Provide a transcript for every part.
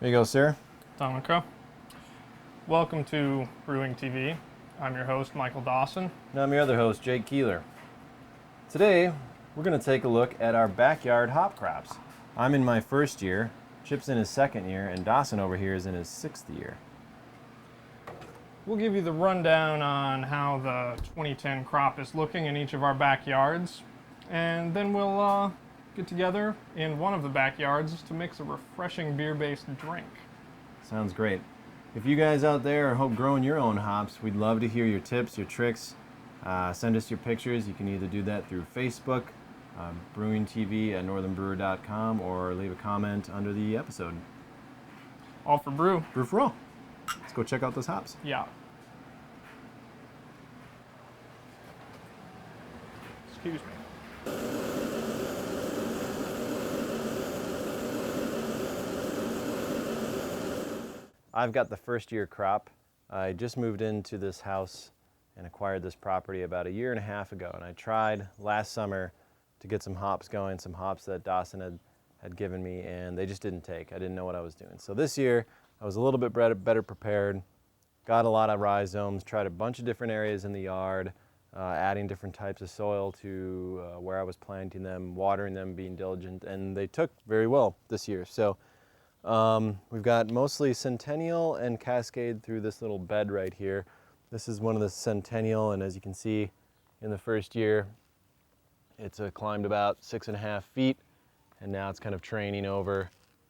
There you go, sir. Dominica. Welcome to Brewing TV. I'm your host, Michael Dawson. And I'm your other host, Jake Keeler. Today, we're going to take a look at our backyard hop crops. I'm in my first year, Chip's in his second year, and Dawson over here is in his sixth year. We'll give you the rundown on how the 2010 crop is looking in each of our backyards, and then we'll get together in one of the backyards to mix a refreshing beer-based drink. Sounds great. If you guys out there are growing your own hops, we'd love to hear your tips, your tricks. Send us your pictures. You can either do that through Facebook, Brewing TV at northernbrewer.com, or leave a comment under the episode. All for brew. Brew for all. Let's go check out those hops. Yeah. Excuse me. I've got the first year crop. I just moved into this house and acquired this property about a year and a half ago, and I tried last summer to get some hops going, some hops that Dawson had given me, and they just didn't take. I didn't know what I was doing. So this year I was a little bit better prepared, got a lot of rhizomes, tried a bunch of different areas in the yard, adding different types of soil to where I was planting them, watering them, being diligent, and they took very well this year. So we've got mostly Centennial and Cascade through this little bed right here. This is one of the Centennial, and as you can see in the first year, it's climbed about 6.5 feet, and now it's kind of training over.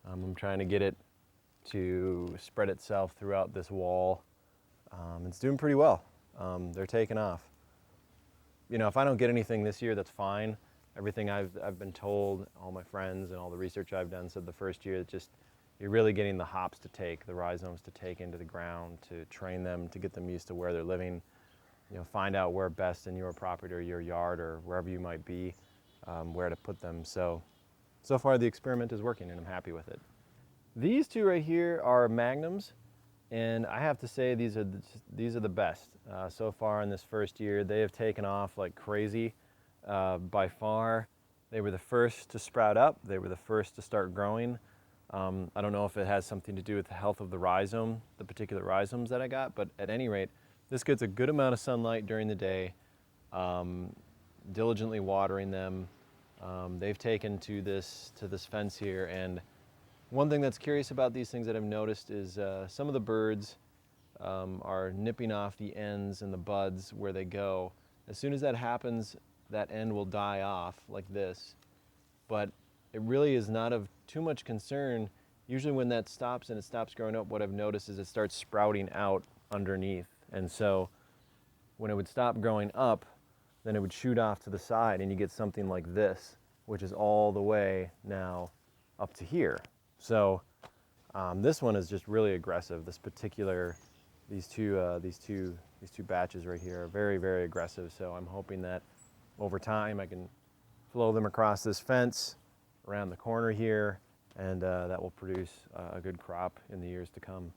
I'm trying to get it to spread itself throughout this wall. It's doing pretty well. They're taking off. You know, if I don't get anything this year, that's fine. Everything I've been told, all my friends and all the research I've done said the first year, it's just you're really getting the hops to take, the rhizomes to take into the ground, to train them, to get them used to where they're living. You know, find out where best in your property or your yard or wherever you might be, where to put them. So far the experiment is working and I'm happy with it. These two right here are magnums, and I have to say these are the best so far in this first year. They have taken off like crazy. By far, they were the first to sprout up. They were the first to start growing. I don't know if it has something to do with the health of the rhizome, the particular rhizomes that I got, but at any rate, this gets a good amount of sunlight during the day, diligently watering them. They've taken to this fence here, and one thing that's curious about these things that I've noticed is some of the birds are nipping off the ends and the buds where they go. As soon as that happens, that end will die off like this, but it really is not of too much concern. Usually when that stops and it stops growing up, what I've noticed is it starts sprouting out underneath. And so when it would stop growing up, then it would shoot off to the side and you get something like this, which is all the way now up to here. So this one is just really aggressive. These two batches right here are very, very aggressive. So I'm hoping that over time I can flow them across this fence around the corner here, and that will produce a good crop in the years to come.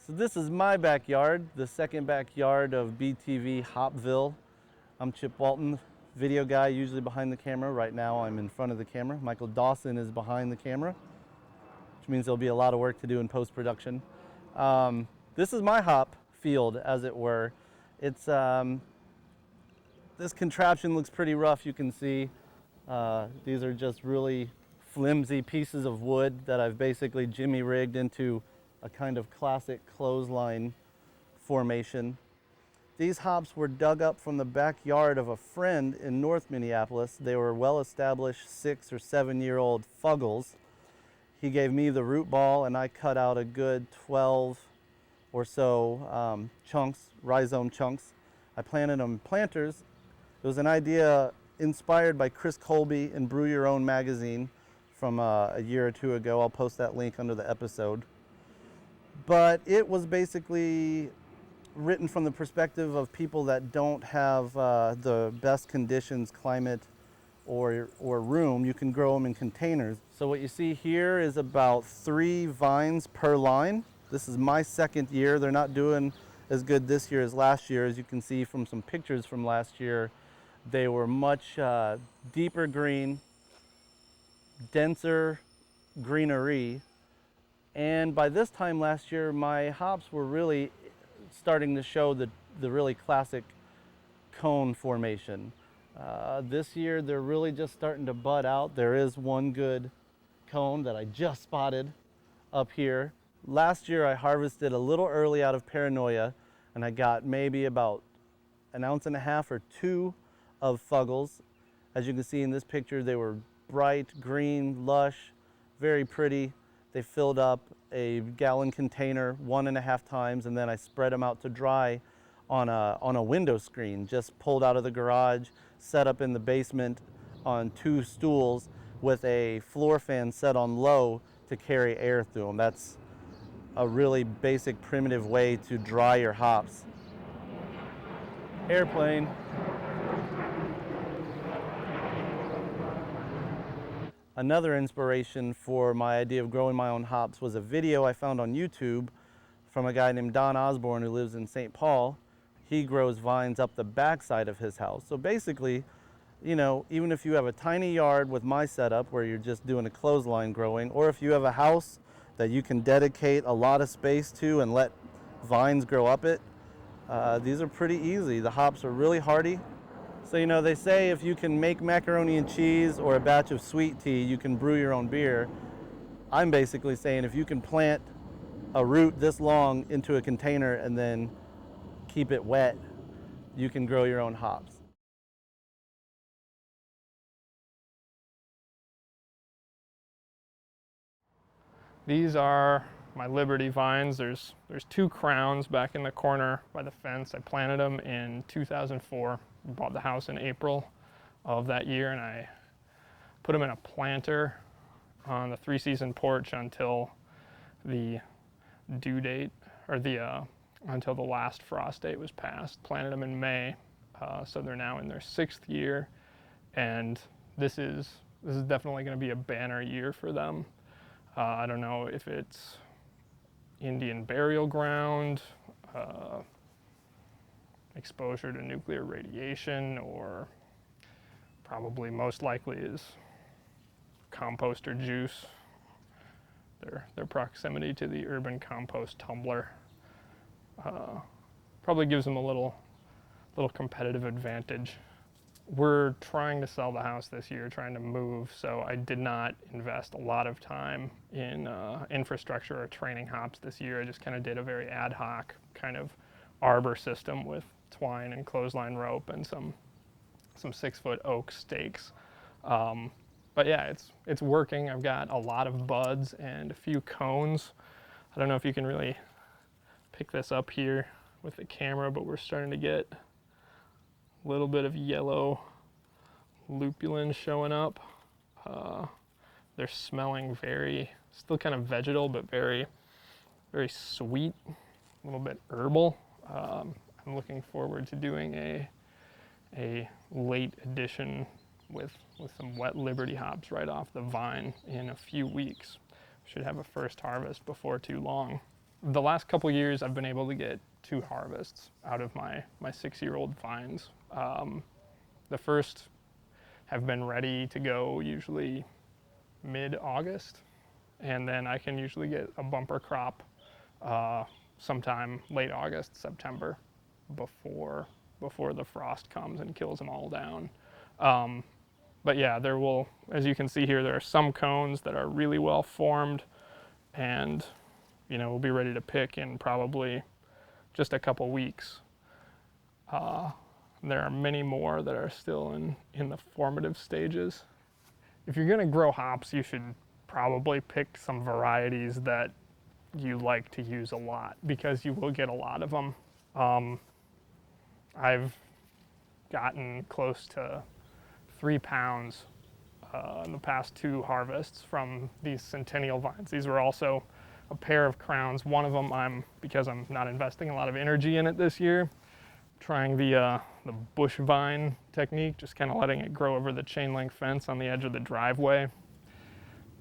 So this is my backyard, the second backyard of BTV Hopville. I'm Chip Walton, video guy, usually behind the camera. Right now I'm in front of the camera. Michael Dawson is behind the camera, which means there'll be a lot of work to do in post-production. This is my hop field, as it were. It's this contraption looks pretty rough, you can see. These are just really flimsy pieces of wood that I've basically jimmy rigged into a kind of classic clothesline formation. These hops were dug up from the backyard of a friend in North Minneapolis. They were well-established 6 or 7-year-old fuggles. He gave me the root ball and I cut out a good 12 or so chunks, rhizome chunks. I planted them in planters. It was an idea inspired by Chris Colby in Brew Your Own magazine from a year or two ago. I'll post that link under the episode. But it was basically written from the perspective of people that don't have the best conditions, climate, or room. You can grow them in containers. So what you see here is about 3 vines per line. This is my second year. They're not doing as good this year as last year. As you can see from some pictures from last year, they were much deeper green, denser greenery, And by this time last year, my hops were really starting to show the really classic cone formation. This year, they're really just starting to bud out. There is one good cone that I just spotted up here. Last year, I harvested a little early out of paranoia, and I got maybe about 1.5 ounces or 2 of Fuggles. As you can see in this picture, they were bright green, lush, very pretty. They filled up a gallon container 1.5 times, and then I spread them out to dry on a window screen, just pulled out of the garage, set up in the basement on 2 stools with a floor fan set on low to carry air through them. That's a really basic, primitive way to dry your hops. Airplane. Another inspiration for my idea of growing my own hops was a video I found on YouTube from a guy named Don Osborne who lives in St. Paul. He grows vines up the backside of his house. So basically, you know, even if you have a tiny yard with my setup where you're just doing a clothesline growing, or if you have a house that you can dedicate a lot of space to and let vines grow up it, these are pretty easy. The hops are really hardy. So, you know, they say if you can make macaroni and cheese or a batch of sweet tea, you can brew your own beer. I'm basically saying if you can plant a root this long into a container and then keep it wet, you can grow your own hops. These are my Liberty vines. There's 2 crowns back in the corner by the fence. I planted them in 2004. Bought the house in April of that year, and I put them in a planter on the 3-season porch until the due date, or until the last frost date was passed. Planted them in May, so they're now in their 6th year, and this is definitely going to be a banner year for them. I don't know if it's Indian burial ground, exposure to nuclear radiation, or probably most likely is composter juice, their proximity to the urban compost tumbler. Probably gives them a little competitive advantage. We're trying to sell the house this year, trying to move, so I did not invest a lot of time in infrastructure or training hops this year. I just kind of did a very ad hoc kind of arbor system with twine and clothesline rope and some 6-foot oak stakes. But yeah, it's working. I've got a lot of buds and a few cones. I don't know if you can really pick this up here with the camera, but we're starting to get a little bit of yellow lupulin showing up. They're smelling still kind of vegetal, but very, very sweet, a little bit herbal. I'm looking forward to doing a late edition with some wet Liberty hops right off the vine in a few weeks. Should have a first harvest before too long. The last couple years I've been able to get 2 harvests out of my 6-year-old vines. The first have been ready to go usually mid-August, and then I can usually get a bumper crop sometime late August, September, before the frost comes and kills them all down. But yeah, as you can see here, there are some cones that are really well formed, and you know, we'll be ready to pick in probably just a couple weeks. There are many more that are still in the formative stages. If you're gonna grow hops, you should probably pick some varieties that you like to use a lot, because you will get a lot of them. I've gotten close to 3 pounds in the past 2 harvests from these centennial vines. These were also a pair of crowns. One of them, because I'm not investing a lot of energy in it this year, trying the bush vine technique, just kind of letting it grow over the chain link fence on the edge of the driveway,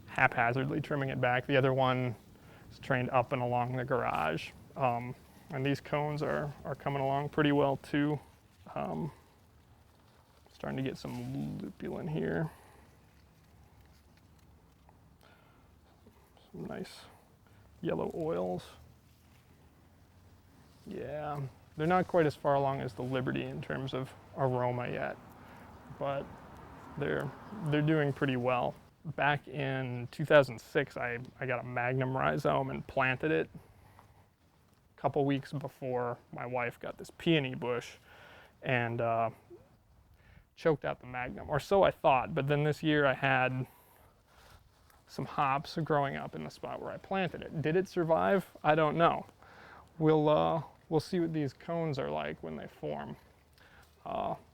haphazardly trimming it back. The other one is trained up and along the garage. And these cones are coming along pretty well too. Starting to get some lupulin here. Some nice Yellow oils. Yeah, they're not quite as far along as the Liberty in terms of aroma yet, but they're doing pretty well. Back in 2006, I got a Magnum rhizome and planted it a couple weeks before my wife got this peony bush and choked out the Magnum, or so I thought. But then this year I had some hops growing up in the spot where I planted it. Did it survive? I don't know. We'll see what these cones are like when they form.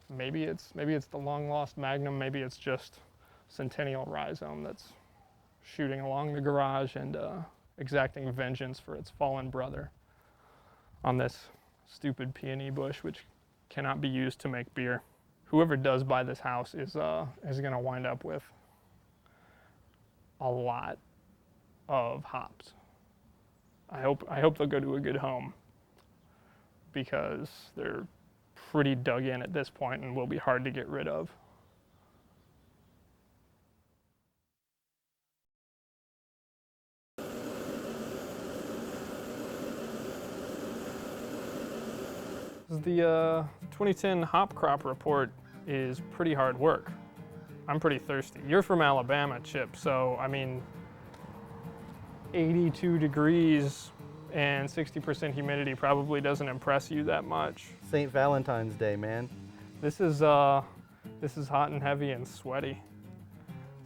Maybe it's the long lost Magnum. Maybe it's just Centennial rhizome that's shooting along the garage and exacting vengeance for its fallen brother on this stupid peony bush, which cannot be used to make beer. Whoever does buy this house is going to wind up with a lot of hops. I hope they'll go to a good home, because they're pretty dug in at this point and will be hard to get rid of. The 2010 hop crop report is pretty hard work. I'm pretty thirsty. You're from Alabama, Chip, so I mean, 82 degrees and 60% humidity probably doesn't impress you that much. St. Valentine's Day, man. This is hot and heavy and sweaty.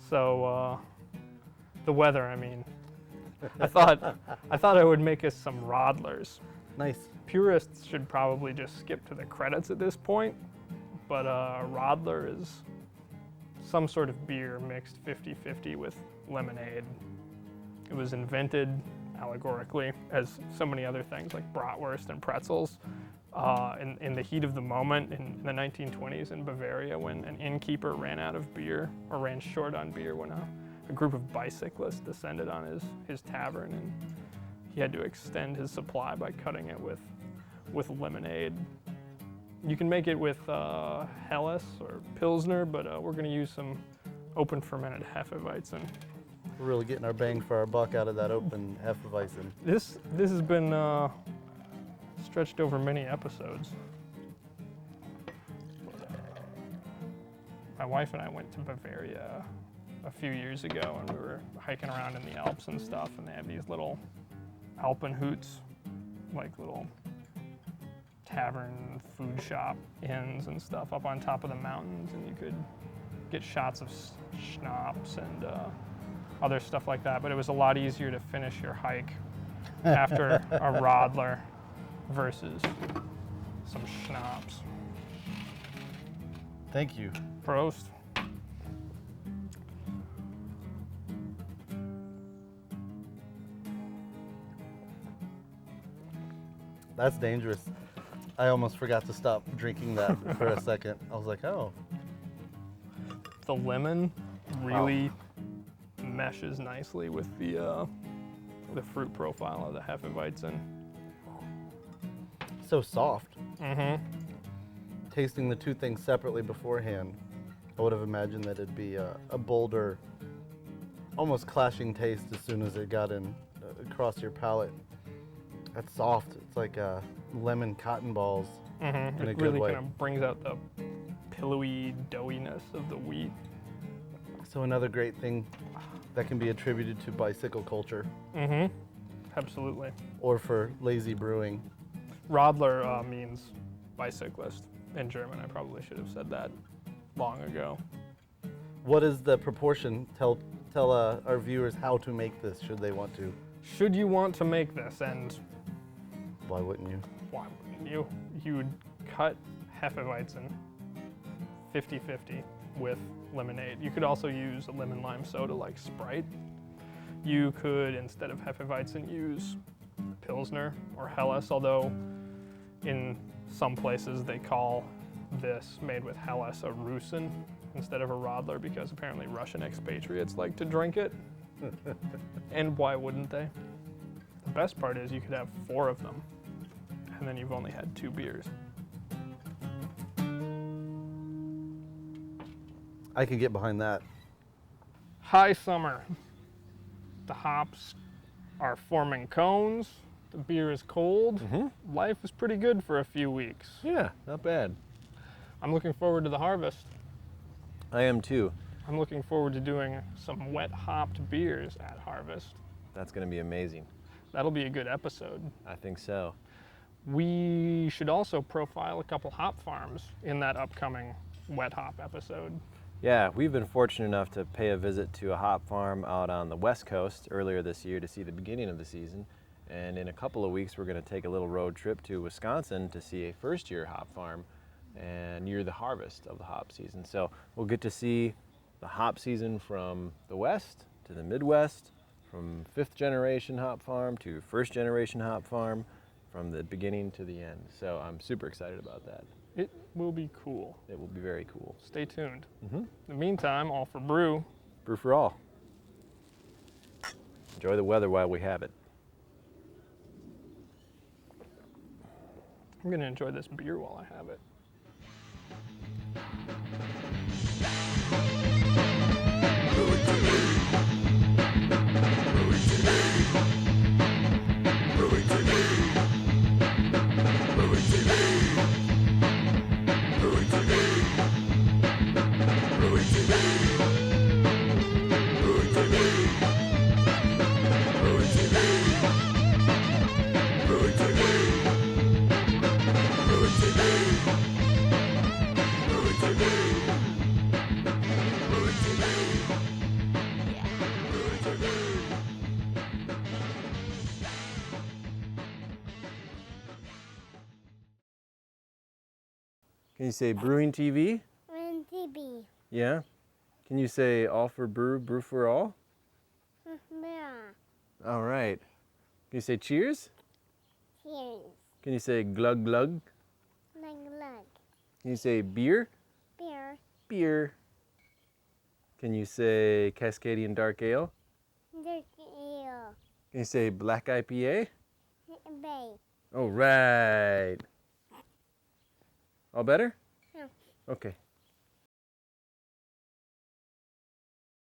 So the weather, I mean, I thought I would make us some Rodlers. Nice. Purists should probably just skip to the credits at this point, but Rodler is some sort of beer mixed 50-50 with lemonade. It was invented allegorically, as so many other things like bratwurst and pretzels, in the heat of the moment in the 1920s in Bavaria, when an innkeeper ran out of beer, or ran short on beer, when a group of bicyclists descended on his tavern, and he had to extend his supply by cutting it with lemonade. You can make it with Helles or Pilsner, but we're going to use some open fermented Hefeweizen. We're really getting our bang for our buck out of that open Hefeweizen. This has been stretched over many episodes. My wife and I went to Bavaria a few years ago, and we were hiking around in the Alps and stuff, and they have these little Alpenhüts, like little tavern food shop inns and stuff up on top of the mountains, and you could get shots of schnapps and other stuff like that. But it was a lot easier to finish your hike after a Rodler versus some schnapps. Thank you. Prost. That's dangerous. I almost forgot to stop drinking that for a second. I was like, oh. The lemon really meshes nicely with the fruit profile of the Hefeweizen. So soft. Mm-hmm. Tasting the two things separately beforehand, I would have imagined that it'd be a bolder, almost clashing taste as soon as it got in across your palate. That's soft. It's like lemon cotton balls in a It good really way. kind of brings out the pillowy doughiness of the wheat. So another great thing that can be attributed to bicycle culture, Mm-hmm. Absolutely. or for lazy brewing. Rodler means bicyclist in German. I probably should have said that long ago. What is the proportion? Tell our viewers how to make this, should they want to. Should you want to make this, and Why wouldn't you? why wouldn't you? You would cut Hefeweizen 50-50 with lemonade. You could also use a lemon lime soda like Sprite. You could, instead of Hefeweizen, use Pilsner or Helles, although in some places they call this made with Helles a Russen instead of a Rodler, because apparently Russian expatriates like to drink it. And why wouldn't they? The best part is you could have 4 of them, and then you've only had 2 beers. I could get behind that. High summer. The hops are forming cones. The beer is cold. Life is pretty good for a few weeks. Yeah, not bad. I'm looking forward to the harvest. I am too. I'm looking forward to doing some wet hopped beers at harvest. That's going to be amazing. That'll be a good episode. I think so. We should also profile a couple hop farms in that upcoming wet hop episode. Yeah, we've been fortunate enough to pay a visit to a hop farm out on the West Coast earlier this year to see the beginning of the season. And in a couple of weeks, we're going to take a little road trip to Wisconsin to see a first-year hop farm and near the harvest of the hop season. So we'll get to see the hop season from the West to the Midwest, from fifth generation hop farm to first generation hop farm, from the beginning to the end. So I'm super excited about that. It will be cool. It will be very cool. Stay tuned. In the meantime, all for Brew. Brew for all. Enjoy the weather while we have it. I'm going to enjoy this beer while I have it. Can you say Brewing TV? Brewing TV. Yeah. Can you say all for brew, brew for all? Yeah. All right. Can you say cheers? Cheers. Can you say glug glug? Lug. Can you say beer? Beer. Beer. Can you say Cascadian Dark Ale? Dirty ale. Can you say Black IPA? Bay. All right. All better? Yeah. Okay.